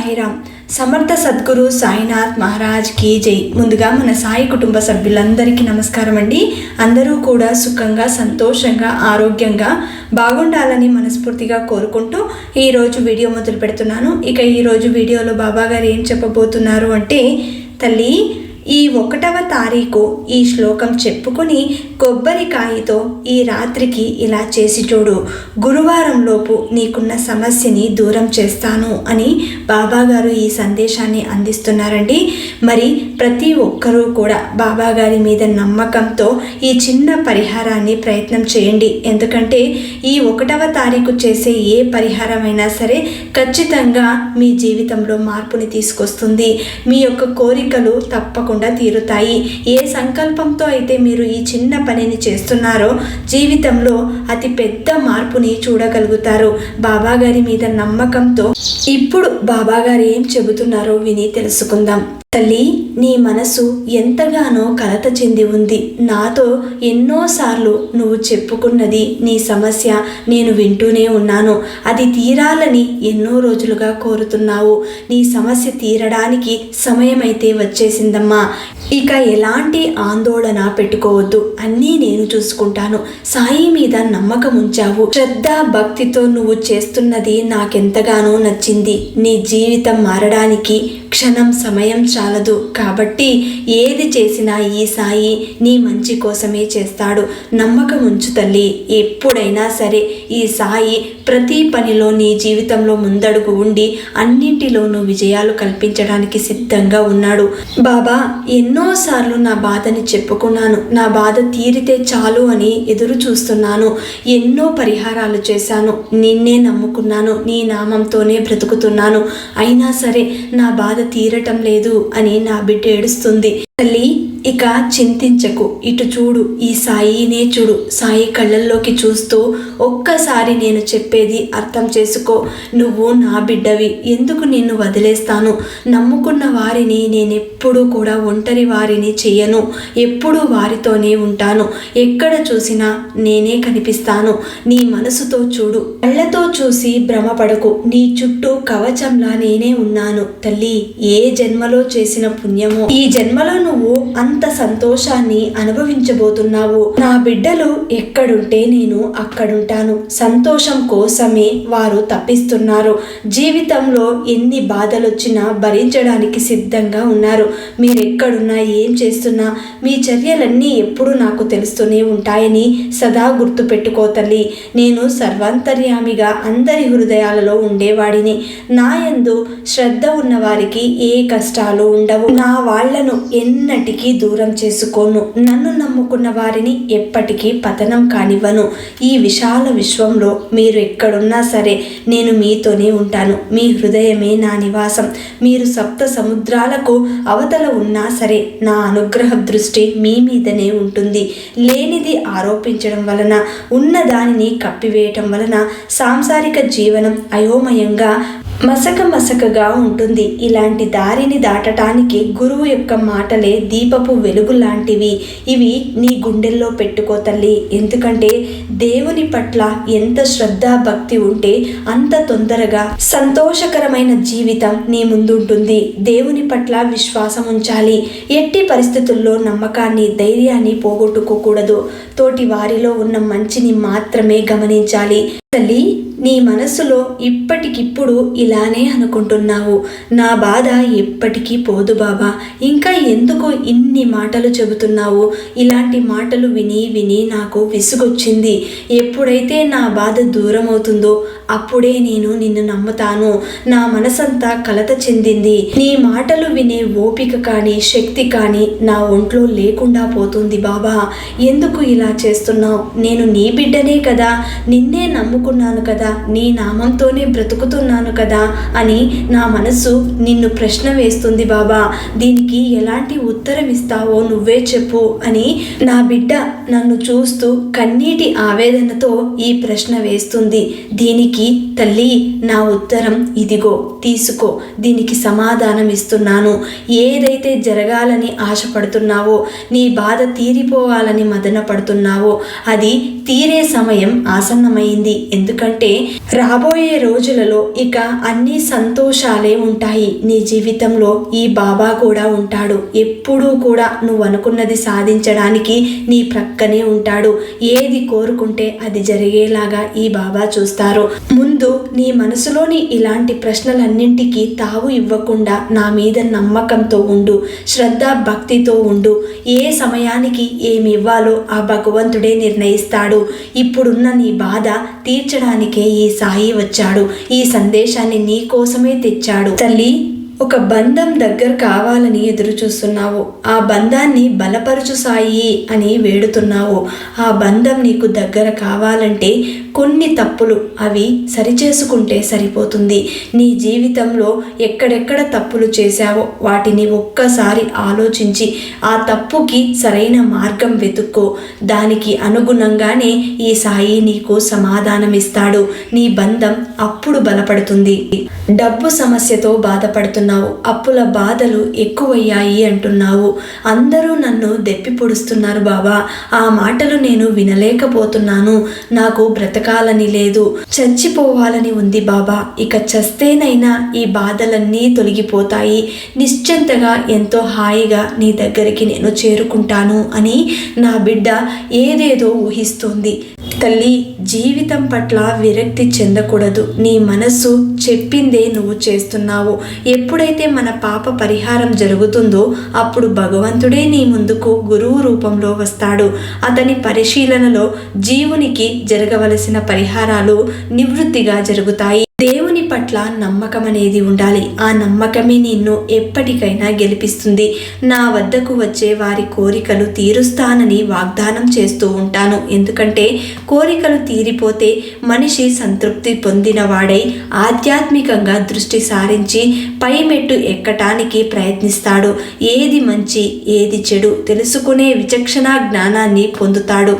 సాయిరామ్. సమర్థ సద్గురు సాయినాథ్ మహారాజ్ కీ జై. ముందుగా మన సాయి కుటుంబ సభ్యులందరికీ నమస్కారం అండి. అందరూ కూడా సుఖంగా, సంతోషంగా, ఆరోగ్యంగా బాగుండాలని మనస్ఫూర్తిగా కోరుకుంటూ ఈరోజు వీడియో మొదలు పెడుతున్నాను. ఇక ఈరోజు వీడియోలో బాబాగారు ఏం చెప్పబోతున్నారు అంటే, తల్లి ఈ 1వ తారీఖు ఈ శ్లోకం చెప్పుకొని కొబ్బరికాయతో ఈ రాత్రికి ఇలా చేసి చూడు, గురువారంలోపు నీకున్న సమస్యని దూరం చేస్తాను అని బాబాగారు ఈ సందేశాన్ని అందిస్తున్నారండి. మరి ప్రతి ఒక్కరూ కూడా బాబాగారి మీద నమ్మకంతో ఈ చిన్న పరిహారాన్ని ప్రయత్నం చేయండి. ఎందుకంటే ఈ 1వ తారీఖు చేసే ఏ పరిహారమైనా సరే ఖచ్చితంగా మీ జీవితంలో మార్పుని తీసుకొస్తుంది. మీ యొక్క కోరికలు తప్పకుండా తీరుతాయి. ఏ సంకల్పంతో అయితే మీరు ఈ చిన్న పనిని చేస్తున్నారో జీవితంలో అతి పెద్ద మార్పుని చూడగలుగుతారు బాబాగారి మీద నమ్మకంతో. ఇప్పుడు బాబాగారు ఏం చెబుతున్నారో విని తెలుసుకుందాం. తల్లి, నీ మనసు ఎంతగానో కలత చెంది ఉంది. నాతో ఎన్నోసార్లు నువ్వు చెప్పుకున్నది నీ సమస్య నేను వింటూనే ఉన్నాను. అది తీరాలని ఎన్నో రోజులుగా కోరుతున్నావు. నీ సమస్య తీరడానికి సమయమైతే వచ్చేసిందమ్మా. ఇక ఎలాంటి ఆందోళన పెట్టుకోవద్దు, అన్నీ నేను చూసుకుంటాను. సాయి మీద నమ్మకం ఉంచావు. శ్రద్ధ భక్తితో నువ్వు చేస్తున్నది నాకెంతగానో నచ్చింది. నీ జీవితం మారడానికి క్షణం సమయం చాలదు. కాబట్టి ఏది చేసినా ఈ సాయి నీ మంచి కోసమే చేస్తాడు. నమ్మకం ఉంచు తల్లి. ఎప్పుడైనా సరే ఈ సాయి ప్రతి పనిలో నీ జీవితంలో ముందడుగు ఉండి అన్నింటిలోనూ విజయాలు కల్పించడానికి సిద్ధంగా ఉన్నాడు. బాబా, ఎన్నోసార్లు నా బాధని చెప్పుకున్నాను. నా బాధ తీరితే చాలు అని ఎదురు చూస్తున్నాను. ఎన్నో పరిహారాలు చేశాను. నిన్నే నమ్ముకున్నాను. నీ నామంతోనే బ్రతుకుతున్నాను. అయినా సరే నా బాధ తీరటం లేదు అని నా బిడ్డ ఏడుస్తుంది. తల్లి, ఇక చింతించకు. ఇటు చూడు, ఈ సాయినే చూడు. సాయి కళ్ళల్లోకి చూస్తూ ఒక్కసారి నేను చెప్పేది అర్థం చేసుకో. నువ్వు నా బిడ్డవి. ఎందుకు నిన్ను వదిలేస్తాను? నమ్ముకున్న వారిని నేనెప్పుడూ కూడా ఒంటరి వారిని చెయ్యను. ఎప్పుడూ వారితోనే ఉంటాను. ఎక్కడ చూసినా నేనే కనిపిస్తాను. నీ మనసుతో చూడు. కళ్ళతో చూసి భ్రమపడకు. నీ చుట్టూ కవచంలా నేనే ఉన్నాను. తల్లి, ఏ జన్మలో చేసిన పుణ్యమో ఈ జన్మలో నువ్వు అంత సంతోషాన్ని అనుభవించబోతున్నావు. నా బిడ్డలు ఎక్కడుంటే నేను అక్కడుంటాను. సంతోషం కోసమే వారు తప్పిస్తున్నారు. జీవితంలో ఎన్ని బాధలొచ్చినా భరించడానికి సిద్ధంగా ఉన్నారు. మీరెక్కడున్నా, ఏం చేస్తున్నా మీ చర్యలన్నీ ఎప్పుడు నాకు తెలుస్తూనే ఉంటాయని సదా గుర్తుపెట్టుకో తల్లి. నేను సర్వాంతర్యామిగా అందరి హృదయాలలో ఉండేవాడిని. నా యందు శ్రద్ధ ఉన్న వారికి ఏ కష్టాలు ఉండవు. నా వాళ్లను ఎన్నటికీ దూరం చేసుకోను. నన్ను నమ్ముకున్న వారిని ఎప్పటికీ పతనం కానివ్వను. ఈ విశాల విశ్వంలో మీరు ఎక్కడున్నా సరే నేను మీతోనే ఉంటాను. మీ హృదయమే నా నివాసం. మీరు 7 సముద్రాలకు అవతల ఉన్నా సరే నా అనుగ్రహ దృష్టి మీ మీదనే ఉంటుంది. లేనిది ఆరోపించడం వలన, ఉన్న దానిని కప్పివేయటం వలన సాంసారిక జీవనం అయోమయంగా మసకగా ఉంటుంది. ఇలాంటి దారిని దాటటానికి గురువు యొక్క మాటలే దీపపు వెలుగు లాంటివి. ఇవి నీ గుండెల్లో పెట్టుకో తల్లి. ఎందుకంటే దేవుని పట్ల ఎంత శ్రద్ధ భక్తి ఉంటే అంత తొందరగా సంతోషకరమైన జీవితం నీ ముందుంటుంది. దేవుని పట్ల విశ్వాసం ఉంచాలి. ఎట్టి పరిస్థితుల్లో నమ్మకాన్ని, ధైర్యాన్ని పోగొట్టుకోకూడదు. తోటి వారిలో ఉన్న మంచిని మాత్రమే గమనించాలి. తల్లి, నీ మనసులో ఇప్పటికిప్పుడు ఇలానే అనుకుంటున్నావు, నా బాధ ఎప్పటికీ పోదు బాబా, ఇంకా ఎందుకు ఇన్ని మాటలు చెబుతున్నావు? ఇలాంటి మాటలు విని విని నాకు విసుగొచ్చింది. ఎప్పుడైతే నా బాధ దూరం అవుతుందో అప్పుడే నేను నిన్ను నమ్ముతాను. నా మనసంతా కలత చెందింది. నీ మాటలు వినే ఓపిక కానీ శక్తి కానీ నా ఒంట్లో లేకుండా పోతుంది బాబా. ఎందుకు ఇలా చేస్తున్నావు? నేను నీ బిడ్డనే కదా, నిన్నే నమ్ముకున్నాను కదా, నీ నామంతోనే బ్రతుకుతున్నాను కదా అని నా మనసు నిన్ను ప్రశ్న వేస్తుంది బాబా. దీనికి ఎలాంటి ఉత్తరం ఇస్తావో నువ్వే చెప్పు అని నా బిడ్డ నన్ను చూస్తూ కన్నీటి ఆవేదనతో ఈ ప్రశ్న వేస్తుంది. దీనికి సాయికి, తల్లి నా ఉత్తరం ఇదిగో తీసుకో, దీనికి సమాధానం ఇస్తున్నాను. ఏదైతే జరగాలని ఆశపడుతున్నావో, నీ బాధ తీరిపోవాలని మదన పడుతున్నావో అది తీరే సమయం ఆసన్నమైంది. ఎందుకంటే రాబోయే రోజులలో ఇక అన్ని సంతోషాలే ఉంటాయి. నీ జీవితంలో ఈ బాబా కూడా ఉంటాడు. ఎప్పుడూ కూడా నువ్వు అనుకున్నది సాధించడానికి నీ ప్రక్కనే ఉంటాడు. ఏది కోరుకుంటే అది జరిగేలాగా ఈ బాబా చూస్తారు. ముందు నీ మనసులోని ఇలాంటి ప్రశ్నలన్నింటికీ తావు ఇవ్వకుండా నా మీద నమ్మకంతో ఉండు, శ్రద్ధ భక్తితో ఉండు. ఏ సమయానికి ఏమి ఇవ్వాలో ఆ భగవంతుడే నిర్ణయిస్తాడు. ఇప్పుడున్న నీ బాధ తీర్చడానికే ఈ సాయి వచ్చాడు. ఈ సందేశాన్ని నీ కోసమే తెచ్చాడు. తల్లి, ఒక బంధం దగ్గర కావాలని ఎదురు చూస్తున్నావు. ఆ బంధాన్ని బలపరచు సాయి అని వేడుతున్నావు. ఆ బంధం నీకు దగ్గర కావాలంటే కొన్ని తప్పులు అవి సరిచేసుకుంటే సరిపోతుంది. నీ జీవితంలో ఎక్కడెక్కడ తప్పులు చేశావో వాటిని ఒక్కసారి ఆలోచించి ఆ తప్పుకి సరైన మార్గం వెతుక్కో. దానికి అనుగుణంగానే ఈ సాయి నీకు సమాధానమిస్తాడు. నీ బంధం అప్పుడు బలపడుతుంది. డబ్బు సమస్యతో బాధపడుతున్నావు, అప్పుల బాధలు ఎక్కువయ్యాయి అంటున్నావు. అందరూ నన్ను దెప్పి పొడుస్తున్నారు బాబా, ఆ మాటలు నేను వినలేకపోతున్నాను. నాకు బ్రతకాలని లేదు, చచ్చిపోవాలని ఉంది బాబా. ఇక చస్తేనైనా ఈ బాధలన్నీ తొలగిపోతాయి. నిశ్చింతగా ఎంతో హాయిగా నీ దగ్గరికి నేను చేరుకుంటాను అని నా బిడ్డ ఏదేదో ఊహిస్తోంది. తల్లి, జీవితం పట్ల విరక్తి చెందకూడదు. నీ మనస్సు చెప్పిందే నువ్వు చేస్తున్నావు. ఎప్పుడైతే మన పాప పరిహారం జరుగుతుందో అప్పుడు భగవంతుడే నీ ముందుకు గురువు రూపంలో వస్తాడు. అతని పరిశీలనలో జీవునికి జరగవలసిన పరిహారాలు నివృత్తిగా జరుగుతాయి. దేవుని పట్ల నమ్మకం అనేది ఉండాలి. ఆ నమ్మకమే నిన్ను ఎప్పటికైనా గెలిపిస్తుంది. నా వద్దకు వచ్చే వారి కోరికలు తీరుస్తానని వాగ్దానం చేస్తూ ఉంటాను. ఎందుకంటే కోరికలు తీరిపోతే మనిషి సంతృప్తి పొందినవాడై ఆధ్యాత్మికంగా దృష్టి సారించి పై మెట్టు ఎక్కటానికి ప్రయత్నిస్తాడు. ఏది మంచి ఏది చెడు తెలుసుకునే విచక్షణ జ్ఞానాన్ని పొందుతాడు.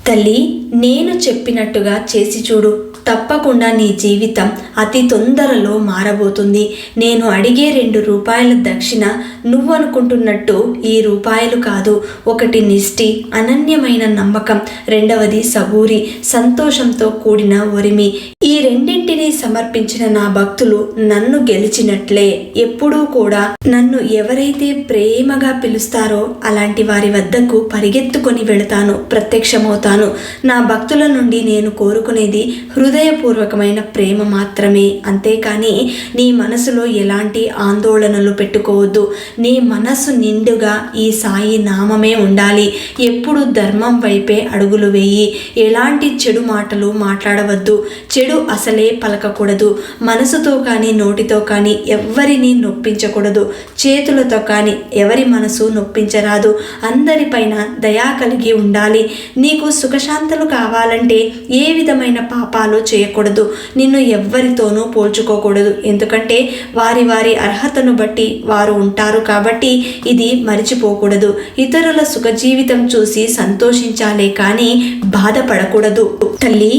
తల్లి, నేను చెప్పినట్టుగా చేసి చూడు. తప్పకుండా నీ జీవితం అతి తొందరలో మారబోతుంది. నేను అడిగే 2 రూపాయల దక్షిణ నువ్వు అనుకుంటున్నట్టు ఈ రూపాయలు కాదు. ఒకటి నిష్ఠి, అనన్యమైన నమ్మకం, రెండవది సబూరి, సంతోషంతో కూడిన ఒరిమి. ఈ రెండింటినీ సమర్పించిన నా భక్తులు నన్ను గెలిచినట్లే. ఎప్పుడూ కూడా నన్ను ఎవరైతే ప్రేమగా పిలుస్తారో అలాంటి వారి వద్దకు పరిగెత్తుకొని వెళతాను, ప్రత్యక్షమవుతాను. నా భక్తుల నుండి నేను కోరుకునేది హృదయపూర్వకమైన ప్రేమ మాత్రమే. అంతేకాని నీ మనసులో ఎలాంటి ఆందోళనలు పెట్టుకోవద్దు. నీ మనసు నిండుగా ఈ సాయి నామమే ఉండాలి. ఎప్పుడు ధర్మం వైపే అడుగులు వేయి. ఎలాంటి చెడు మాటలు మాట్లాడవద్దు. చెడు అసలే పలకకూడదు. మనసుతో కానీ నోటితో కానీ ఎవ్వరిని నొప్పించకూడదు. చేతులతో కానీ ఎవరి మనసు నొప్పించరాదు. అందరిపైన దయా కలిగి ఉండాలి. నీకు సుఖశాంతులు కావాలంటే ఏ విధమైన పాపాలు చేయకూడదు. నిన్ను ఎవ్వరితోనూ పోల్చుకోకూడదు. ఎందుకంటే వారి వారి అర్హతను బట్టి వారు ఉంటారు కాబట్టి ఇది మరిచిపోకూడదు. ఇతరుల సుఖ జీవితం చూసి సంతోషించాలే కానీ బాధపడకూడదు. తల్లి,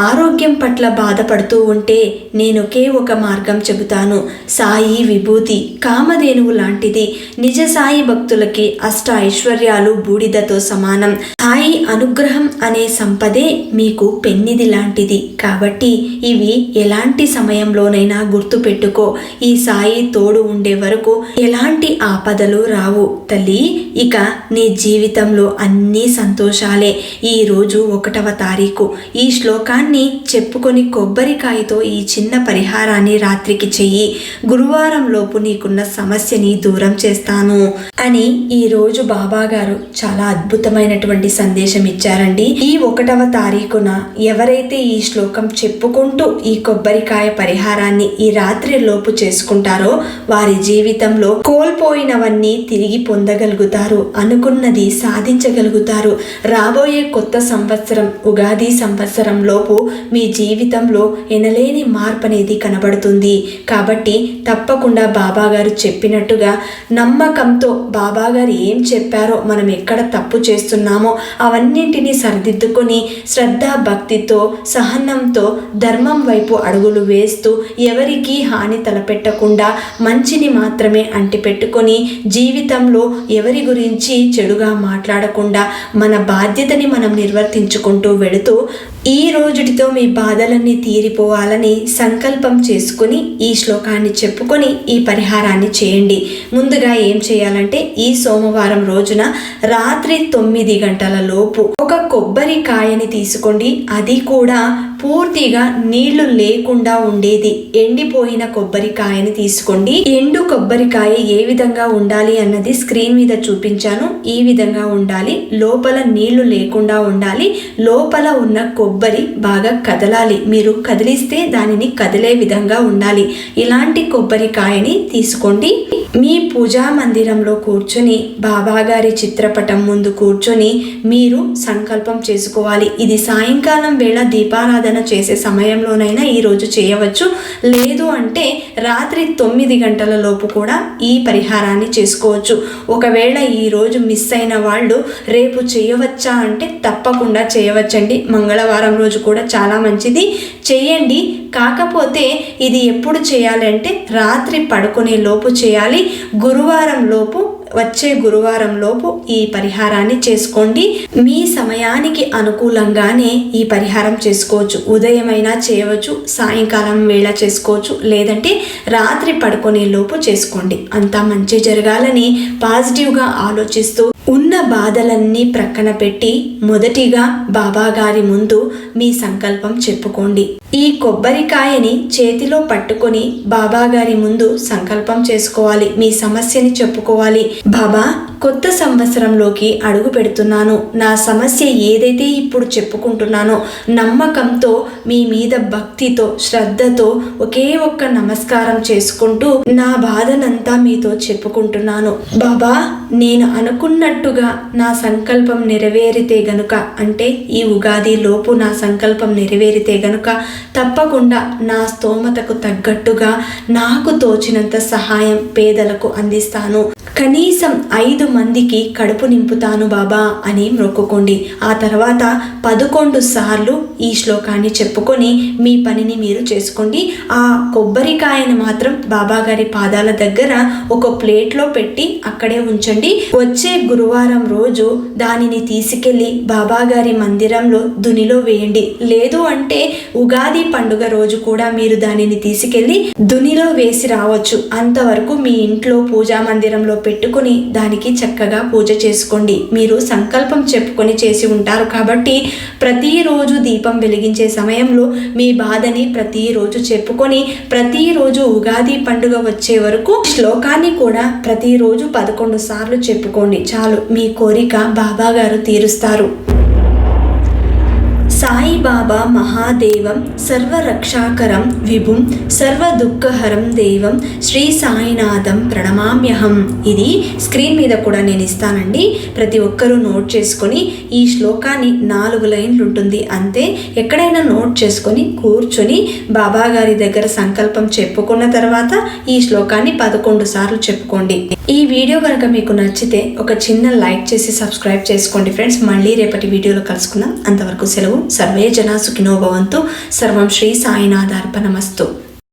ఆరోగ్యం పట్ల బాధపడుతూ ఉంటే నేనొకే ఒక మార్గం చెబుతాను. సాయి విభూతి కామధేనువు లాంటిది. నిజ సాయి భక్తులకి అష్ట ఐశ్వర్యాలు బూడిదతో సమానం. సాయి అనుగ్రహం అనే సంపదే మీకు పెన్నిది లాంటిది. కాబట్టి ఇవి ఎలాంటి సమయంలోనైనా గుర్తుపెట్టుకో. ఈ సాయి తోడు ఉండే వరకు ఎలాంటి ఆపదలు రావు. తల్లి, ఇక నీ జీవితంలో అన్నీ సంతోషాలే. ఈరోజు 1వ తారీఖు. ఈ శ్లోకాన్ని చెప్పుకొని కొబ్బరికాయతో ఈ చిన్న పరిహారాన్ని రాత్రికి చెయ్యి. గురువారం లోపు నీకున్న సమస్యని దూరం చేస్తాను అని ఈరోజు బాబా గారు చాలా అద్భుతమైనటువంటి సందేశం ఇచ్చారండి. ఈ 1వ తారీఖున ఎవరైతే ఈ శ్లోకం చెప్పుకుంటూ ఈ కొబ్బరికాయ పరిహారాన్ని ఈ రాత్రి లోపు చేసుకుంటారో వారి జీవితంలో కోల్పోయినవన్నీ తిరిగి పొందగలుగుతారు. అనుకున్నది సాధించగలుగుతారు. రాబోయే కొత్త సంవత్సరం ఉగాది సంవత్సరం లోపు లోపు మీ జీవితంలో ఎనలేని మార్పు అనేది కనబడుతుంది. కాబట్టి తప్పకుండా బాబాగారు చెప్పినట్టుగా నమ్మకంతో బాబాగారు ఏం చెప్పారో, మనం ఎక్కడ తప్పు చేస్తున్నామో అవన్నింటినీ సరిదిద్దుకొని శ్రద్ధ భక్తితో సహనంతో ధర్మం వైపు అడుగులు వేస్తూ ఎవరికీ హాని తలపెట్టకుండా మంచిని మాత్రమే అంటిపెట్టుకొని జీవితంలో ఎవరి గురించి చెడుగా మాట్లాడకుండా మన బాధ్యతని మనం నిర్వర్తించుకుంటూ వెళుతూ ఈ రోజుటితో మీ బాధలన్నీ తీరిపోవాలని సంకల్పం చేసుకుని ఈ శ్లోకాన్ని చెప్పుకొని ఈ పరిహారాన్ని చేయండి. ముందుగా ఏం చేయాలంటే ఈ సోమవారం రోజున రాత్రి 9 గంటల లోపు ఒక కొబ్బరికాయని తీసుకోండి. అది కూడా పూర్తిగా నీళ్లు లేకుండా ఉండేది ఎండిపోయిన కొబ్బరికాయని తీసుకోండి. ఎండు కొబ్బరికాయ ఏ విధంగా ఉండాలి అన్నది స్క్రీన్ మీద చూపించాను. ఈ విధంగా ఉండాలి. లోపల నీళ్లు లేకుండా ఉండాలి. లోపల ఉన్న కొబ్బరి బాగా కదలాలి. మీరు కదిలిస్తే దానిని కదిలే విధంగా ఉండాలి. ఇలాంటి కొబ్బరికాయని తీసుకోండి. మీ పూజా మందిరంలో కూర్చొని బాబాగారి చిత్రపటం ముందు కూర్చొని మీరు సంకల్పం చేసుకోవాలి. ఇది సాయంకాలం వేళ దీపారాధన చేసే సమయంలోనైనా ఈరోజు చేయవచ్చు. లేదు అంటే రాత్రి 9 గంటల లోపు కూడా ఈ పరిహారాన్ని చేసుకోవచ్చు. ఒకవేళ ఈరోజు మిస్ అయిన వాళ్ళు రేపు చేయవచ్చా అంటే తప్పకుండా చేయవచ్చండి. మంగళవారం రోజు కూడా చాలా మంచిది, చేయండి. కాకపోతే ఇది ఎప్పుడు చేయాలి అంటే రాత్రి పడుకునే లోపు చేయాలి. గురువారం లోపు, వచ్చే గురువారం లోపు ఈ పరిహారాన్ని చేసుకోండి. మీ సమయానికి అనుకూలంగానే ఈ పరిహారం చేసుకోవచ్చు. ఉదయమైనా చేయవచ్చు, సాయంకాలం వేళ చేసుకోవచ్చు, లేదంటే రాత్రి పడుకునే లోపు చేసుకోండి. అంతా మంచి జరగాలని పాజిటివ్గా ఆలోచిస్తూ ఉన్న బాధలన్నీ ప్రక్కన పెట్టి మొదటిగా బాబాగారి ముందు మీ సంకల్పం చెప్పుకోండి. ఈ కొబ్బరికాయని చేతిలో పట్టుకొని బాబాగారి ముందు సంకల్పం చేసుకోవాలి. మీ సమస్యని చెప్పుకోవాలి. బాబా, కొత్త సంవత్సరంలోకి అడుగు పెడుతున్నాను. నా సమస్య ఏదైతే ఇప్పుడు చెప్పుకుంటున్నానో నమ్మకంతో మీ మీద భక్తితో శ్రద్ధతో ఒకే ఒక్క నమస్కారం చేసుకుంటూ నా బాధనంతా మీతో చెప్పుకుంటున్నాను. బాబా, నేను అనుకున్నట్టుగా నా సంకల్పం నెరవేరితే గనుక, అంటే ఈ ఉగాది లోపు నా సంకల్పం నెరవేరితే గనుక తప్పకుండా నా స్తోమతకు తగ్గట్టుగా నాకు తోచినంత సహాయం పేదలకు అందిస్తాను. కనీసం 5 మందికి కడుపు నింపుతాను బాబా అని మొక్కుకోండి. ఆ తర్వాత 11 సార్లు ఈ శ్లోకాన్ని చెప్పుకొని మీ పనిని మీరు చేసుకోండి. ఆ కొబ్బరికాయను మాత్రం బాబాగారి పాదాల దగ్గర ఒక ప్లేట్లో పెట్టి అక్కడే ఉంచండి. వచ్చే గురువారం రోజు దానిని తీసుకెళ్లి బాబాగారి మందిరంలో దునిలో వేయండి. లేదు అంటే ఉగాది పండుగ రోజు కూడా మీరు దానిని తీసుకెళ్లి దునిలో వేసి రావచ్చు. అంతవరకు మీ ఇంట్లో పూజా మందిరంలో పెట్టుకుని దానికి చక్కగా పూజ చేసుకోండి. మీరు సంకల్పం చెప్పుకొని చేసి ఉంటారు కాబట్టి ప్రతిరోజు దీపం వెలిగించే సమయంలో మీ బాధని ప్రతిరోజు చెప్పుకొని ప్రతిరోజు ఉగాది పండుగ వచ్చే వరకు శ్లోకాన్ని కూడా ప్రతిరోజు 11 సార్లు చెప్పుకోండి. చాలు, మీ కోరిక బాబాగారు తీరుస్తారు. సాయిబాబా మహాదేవం సర్వరక్షాకరం విభుం సర్వదుఃఖహరం దేవం శ్రీ సాయినాథం ప్రణమామ్యహం. ఇది స్క్రీన్ మీద కూడా నేను ఇస్తానండి. ప్రతి ఒక్కరూ నోట్ చేసుకొని ఈ శ్లోకాన్ని 4 లైన్లు ఉంటుంది అంతే. ఎక్కడైనా నోట్ చేసుకొని కూర్చొని బాబాగారి దగ్గర సంకల్పం చెప్పుకున్న తర్వాత ఈ శ్లోకాన్ని 11 సార్లు చెప్పుకోండి. ఈ వీడియో కనుక మీకు నచ్చితే ఒక చిన్న లైక్ చేసి సబ్స్క్రైబ్ చేసుకోండి ఫ్రెండ్స్. మళ్ళీ రేపటి వీడియోలో కలుసుకుందాం. అంతవరకు సెలవు. సర్వే జనా సుఖినో భవంతు. సర్వం శ్రీ సాయినాథార్పణమస్తు.